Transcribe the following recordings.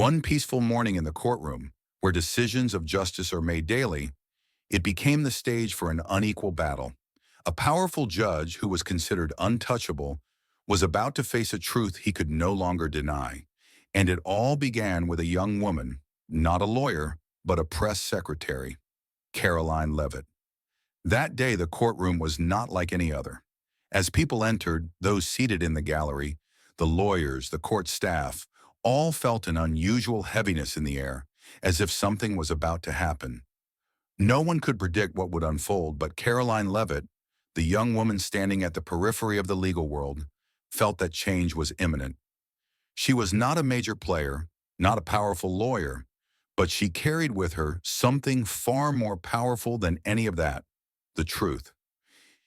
One peaceful morning in the courtroom, where decisions of justice are made daily, it became the stage for an unequal battle. A powerful judge who was considered untouchable was about to face a truth he could no longer deny. And it all began with a young woman, not a lawyer, but a press secretary, Caroline Leavitt. That day, the courtroom was not like any other. As people entered, those seated in the gallery, the lawyers, the court staff, all felt an unusual heaviness in the air, as if something was about to happen. No one could predict what would unfold, but Caroline Leavitt, the young woman standing at the periphery of the legal world, felt that change was imminent. She was not a major player, not a powerful lawyer, but she carried with her something far more powerful than any of that: the truth.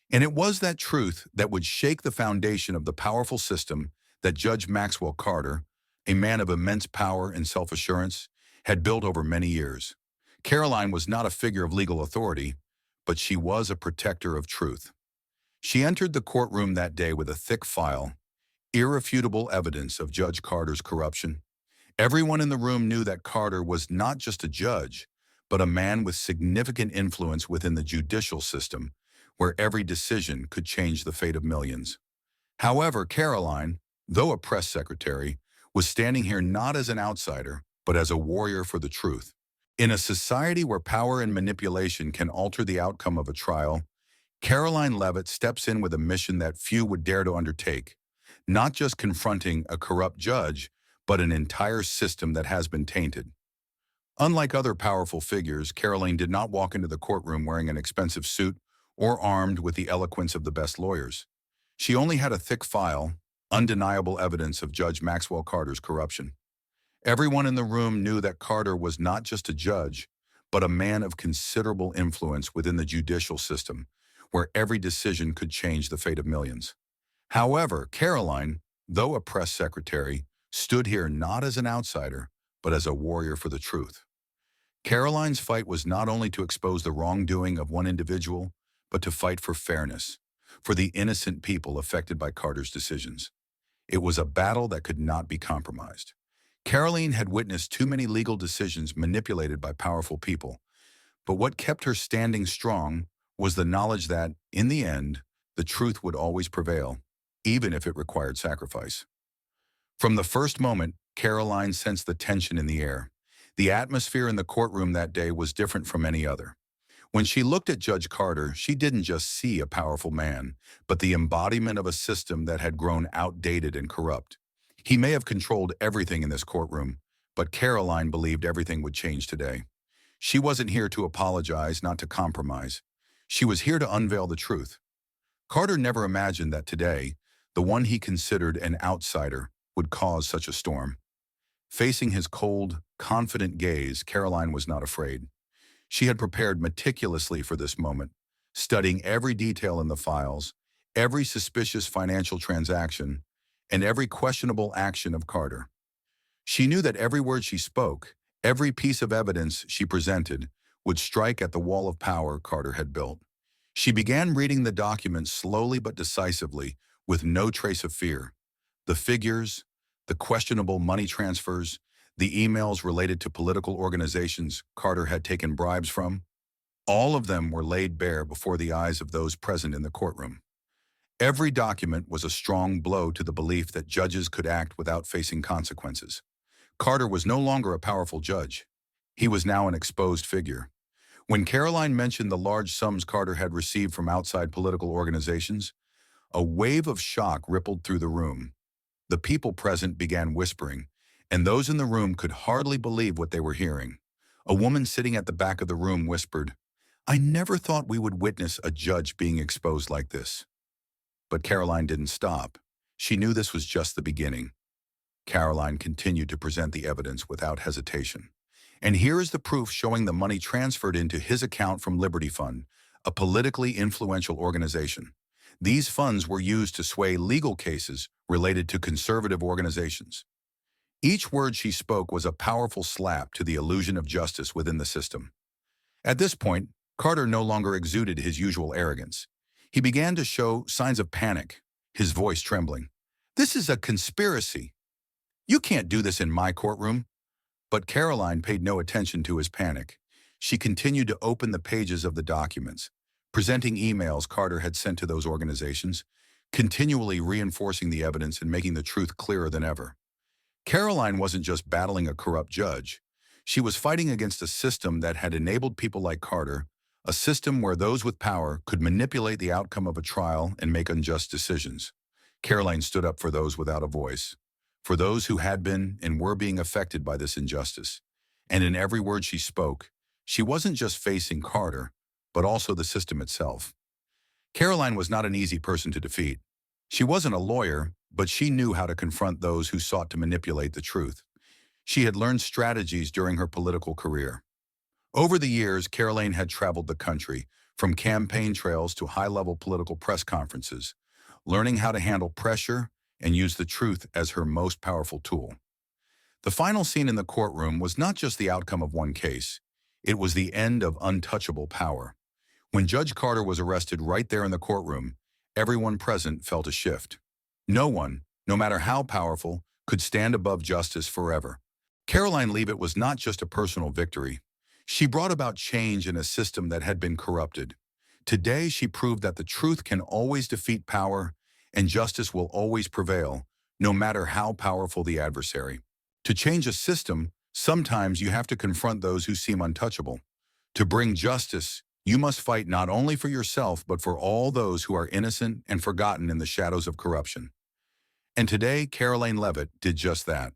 And it was that truth that would shake the foundation of the powerful system that Judge Maxwell Carter, a man of immense power and self-assurance, had built over many years. Caroline was not a figure of legal authority, but she was a protector of truth. She entered the courtroom that day with a thick file, irrefutable evidence of Judge Carter's corruption. Everyone in the room knew that Carter was not just a judge, but a man with significant influence within the judicial system, where every decision could change the fate of millions. However, Caroline, though a press secretary, was standing here not as an outsider, but as a warrior for the truth. In a society where power and manipulation can alter the outcome of a trial, Caroline Leavitt steps in with a mission that few would dare to undertake, not just confronting a corrupt judge, but an entire system that has been tainted. Unlike other powerful figures, Caroline did not walk into the courtroom wearing an expensive suit or armed with the eloquence of the best lawyers. She only had a thick file, undeniable evidence of Judge Maxwell Carter's corruption. Everyone in the room knew that Carter was not just a judge, but a man of considerable influence within the judicial system, where every decision could change the fate of millions. However, Caroline, though a press secretary, stood here not as an outsider, but as a warrior for the truth. Caroline's fight was not only to expose the wrongdoing of one individual, but to fight for fairness, for the innocent people affected by Carter's decisions. It was a battle that could not be compromised. Caroline had witnessed too many legal decisions manipulated by powerful people, but what kept her standing strong was the knowledge that, in the end, the truth would always prevail, even if it required sacrifice. From the first moment, Caroline sensed the tension in the air. The atmosphere in the courtroom that day was different from any other. When she looked at Judge Carter, she didn't just see a powerful man, but the embodiment of a system that had grown outdated and corrupt. He may have controlled everything in this courtroom, but Caroline believed everything would change today. She wasn't here to apologize, not to compromise. She was here to unveil the truth. Carter never imagined that today, the one he considered an outsider would cause such a storm. Facing his cold, confident gaze, Caroline was not afraid. She had prepared meticulously for this moment, studying every detail in the files, every suspicious financial transaction, and every questionable action of Carter. She knew that every word she spoke, every piece of evidence she presented, would strike at the wall of power Carter had built. She began reading the documents slowly but decisively, with no trace of fear. The figures, the questionable money transfers, the emails related to political organizations Carter had taken bribes from, all of them were laid bare before the eyes of those present in the courtroom. Every document was a strong blow to the belief that judges could act without facing consequences. Carter was no longer a powerful judge. He was now an exposed figure. When Caroline mentioned the large sums Carter had received from outside political organizations, a wave of shock rippled through the room. The people present began whispering, and those in the room could hardly believe what they were hearing. A woman sitting at the back of the room whispered, "I never thought we would witness a judge being exposed like this." But Caroline didn't stop. She knew this was just the beginning. Caroline continued to present the evidence without hesitation. And here is the proof showing the money transferred into his account from Liberty Fund, a politically influential organization. These funds were used to sway legal cases related to conservative organizations. Each word she spoke was a powerful slap to the illusion of justice within the system. At this point, Carter no longer exuded his usual arrogance. He began to show signs of panic, his voice trembling. "This is a conspiracy. You can't do this in my courtroom. But Caroline paid no attention to his panic. She continued to open the pages of the documents, presenting emails Carter had sent to those organizations, continually reinforcing the evidence and making the truth clearer than ever. Caroline wasn't just battling a corrupt judge. She was fighting against a system that had enabled people like Carter, a system where those with power could manipulate the outcome of a trial and make unjust decisions. Caroline stood up for those without a voice, for those who had been and were being affected by this injustice. And in every word she spoke, she wasn't just facing Carter, but also the system itself. Caroline was not an easy person to defeat. She wasn't a lawyer, but she knew how to confront those who sought to manipulate the truth. She had learned strategies during her political career. Over the years, Caroline had traveled the country, from campaign trails to high-level political press conferences, learning how to handle pressure and use the truth as her most powerful tool. The final scene in the courtroom was not just the outcome of one case. It was the end of untouchable power. When Judge Carter was arrested right there in the courtroom, everyone present felt a shift. No one, no matter how powerful, could stand above justice forever. Karoline Leavitt was not just a personal victory. She brought about change in a system that had been corrupted. Today, she proved that the truth can always defeat power and justice will always prevail, no matter how powerful the adversary. To change a system, sometimes you have to confront those who seem untouchable. To bring justice, you must fight not only for yourself, but for all those who are innocent and forgotten in the shadows of corruption. And today, Karoline Leavitt did just that.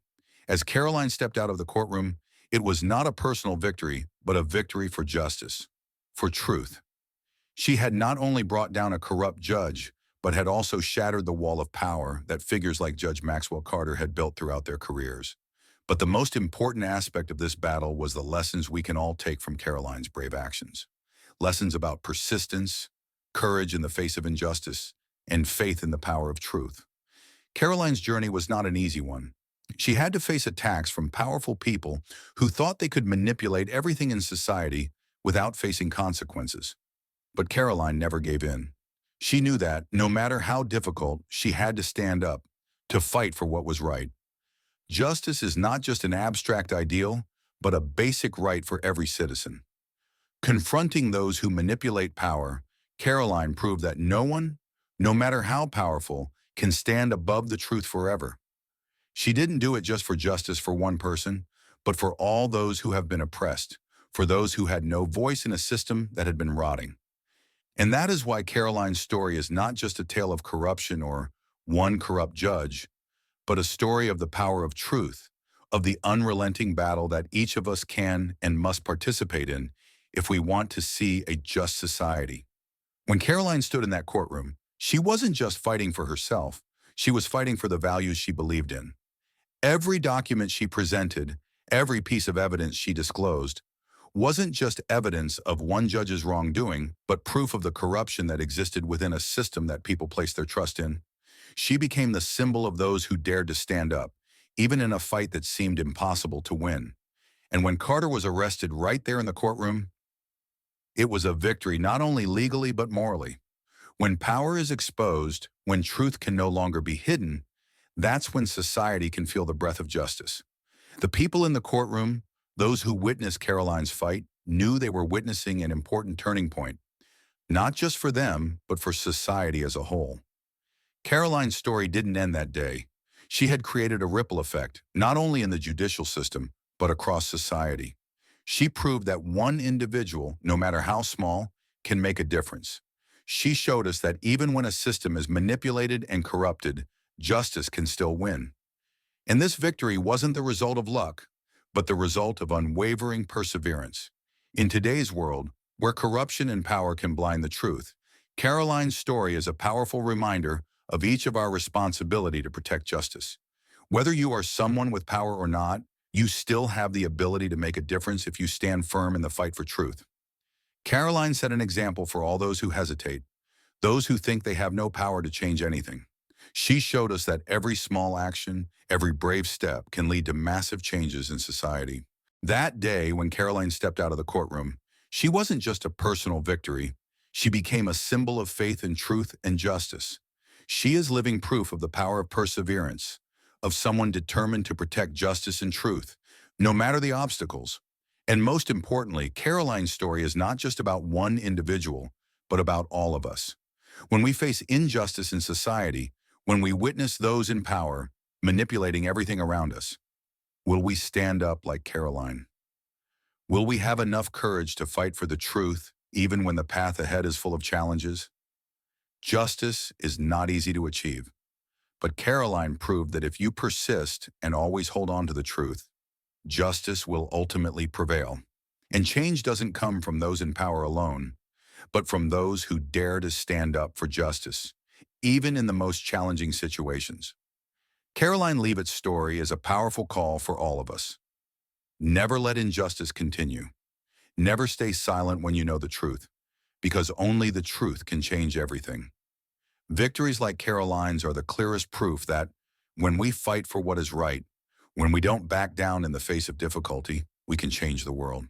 As Caroline stepped out of the courtroom, it was not a personal victory, but a victory for justice, for truth. She had not only brought down a corrupt judge, but had also shattered the wall of power that figures like Judge Maxwell Carter had built throughout their careers. But the most important aspect of this battle was the lessons we can all take from Caroline's brave actions. Lessons about persistence, courage in the face of injustice, and faith in the power of truth. Caroline's journey was not an easy one. She had to face attacks from powerful people who thought they could manipulate everything in society without facing consequences. But Caroline never gave in. She knew that, no matter how difficult, she had to stand up, to fight for what was right. Justice is not just an abstract ideal, but a basic right for every citizen. Confronting those who manipulate power, Caroline proved that no one, no matter how powerful, can stand above the truth forever. She didn't do it just for justice for one person, but for all those who have been oppressed, for those who had no voice in a system that had been rotting. And that is why Caroline's story is not just a tale of corruption or one corrupt judge, but a story of the power of truth, of the unrelenting battle that each of us can and must participate in if we want to see a just society. When Caroline stood in that courtroom, she wasn't just fighting for herself, she was fighting for the values she believed in. Every document she presented, every piece of evidence she disclosed, wasn't just evidence of one judge's wrongdoing, but proof of the corruption that existed within a system that people placed their trust in. She became the symbol of those who dared to stand up, even in a fight that seemed impossible to win. And when Carter was arrested right there in the courtroom, it was a victory not only legally but morally. When power is exposed, when truth can no longer be hidden, that's when society can feel the breath of justice. The people in the courtroom, those who witnessed Caroline's fight, knew they were witnessing an important turning point, not just for them, but for society as a whole. Caroline's story didn't end that day. She had created a ripple effect, not only in the judicial system, but across society. She proved that one individual, no matter how small, can make a difference. She showed us that even when a system is manipulated and corrupted, justice can still win. And this victory wasn't the result of luck, but the result of unwavering perseverance. In today's world, where corruption and power can blind the truth, Caroline's story is a powerful reminder of each of our responsibility to protect justice. Whether you are someone with power or not, you still have the ability to make a difference if you stand firm in the fight for truth. Caroline set an example for all those who hesitate, those who think they have no power to change anything. She showed us that every small action, every brave step can lead to massive changes in society. That day, when Caroline stepped out of the courtroom, she wasn't just a personal victory. She became a symbol of faith in truth and justice. She is living proof of the power of perseverance, of someone determined to protect justice and truth, no matter the obstacles. And most importantly, Caroline's story is not just about one individual, but about all of us. When we face injustice in society, when we witness those in power manipulating everything around us, will we stand up like Caroline? Will we have enough courage to fight for the truth, even when the path ahead is full of challenges? Justice is not easy to achieve, but Caroline proved that if you persist and always hold on to the truth, justice will ultimately prevail. And change doesn't come from those in power alone, but from those who dare to stand up for justice, even in the most challenging situations. Caroline Leavitt's story is a powerful call for all of us. Never let injustice continue. Never stay silent when you know the truth, because only the truth can change everything. Victories like Caroline's are the clearest proof that when we fight for what is right, when we don't back down in the face of difficulty, we can change the world.